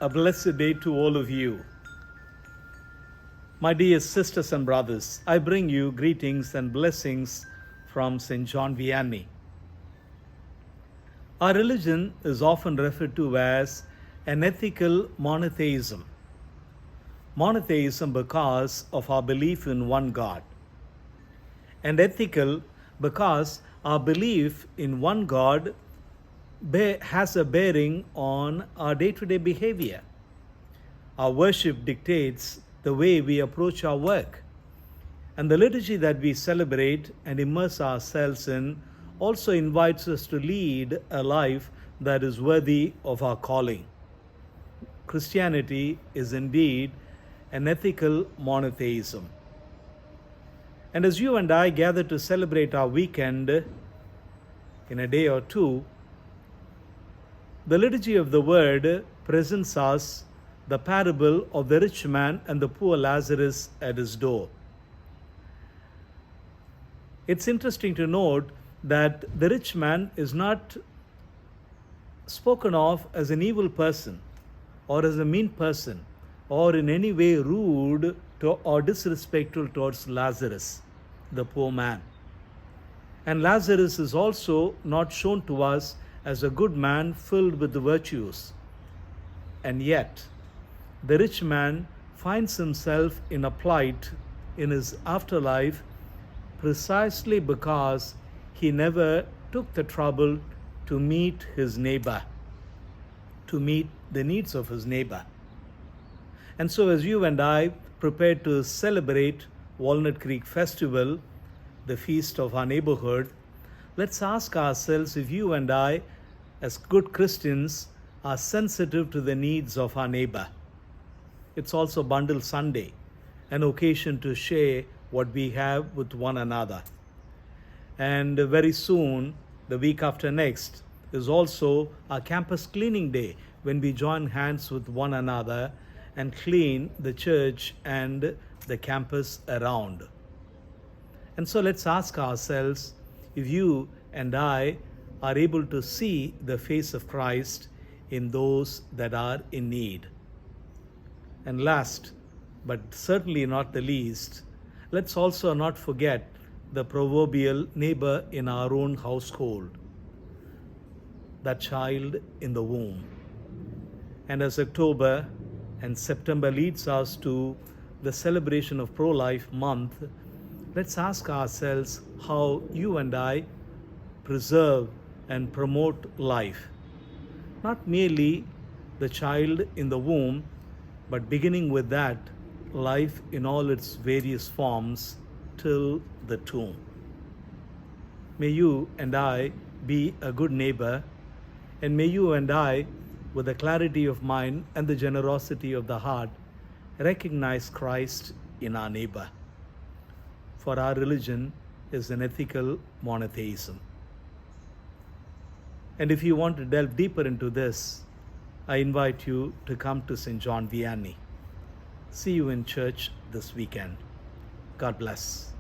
A blessed day to all of you. My dear sisters and brothers, I bring you greetings and blessings from St. John Vianney. Our religion is often referred to as an ethical monotheism. Monotheism because of our belief in one God, and ethical because our belief in one God has a bearing on our day-to-day behavior. Our worship dictates the way we approach our work, and the liturgy that we celebrate and immerse ourselves in also invites us to lead a life that is worthy of our calling. Christianity is indeed an ethical monotheism. And as you and I gather to celebrate our weekend in a day or two, the liturgy of the Word presents us the parable of the rich man and the poor Lazarus at his door. It's interesting to note that the rich man is not spoken of as an evil person or as a mean person or in any way rude or disrespectful towards Lazarus, the poor man. And Lazarus is also not shown to us as a good man filled with the virtues. And yet, the rich man finds himself in a plight in his afterlife precisely because he never took the trouble to meet his neighbor, to meet the needs of his neighbor. And so as you and I prepare to celebrate Walnut Creek Festival, the feast of our neighborhood, let's ask ourselves if you and I, as good Christians, are sensitive to the needs of our neighbor. It's also Bundle Sunday, an occasion to share what we have with one another. And very soon, the week after next, is also our campus cleaning day, when we join hands with one another and clean the church and the campus around. And so let's ask ourselves if you and I are able to see the face of Christ in those that are in need. And last, but certainly not the least, let's also not forget the proverbial neighbor in our own household, that child in the womb. And as October and September leads us to the celebration of Pro-Life Month, let's ask ourselves how you and I preserve and promote life. Not merely the child in the womb, but beginning with that, life in all its various forms till the tomb. May you and I be a good neighbor, and may you and I, with the clarity of mind and the generosity of the heart, recognize Christ in our neighbor. For our religion is an ethical monotheism. And if you want to delve deeper into this, I invite you to come to St. John Vianney. See you in church this weekend. God bless.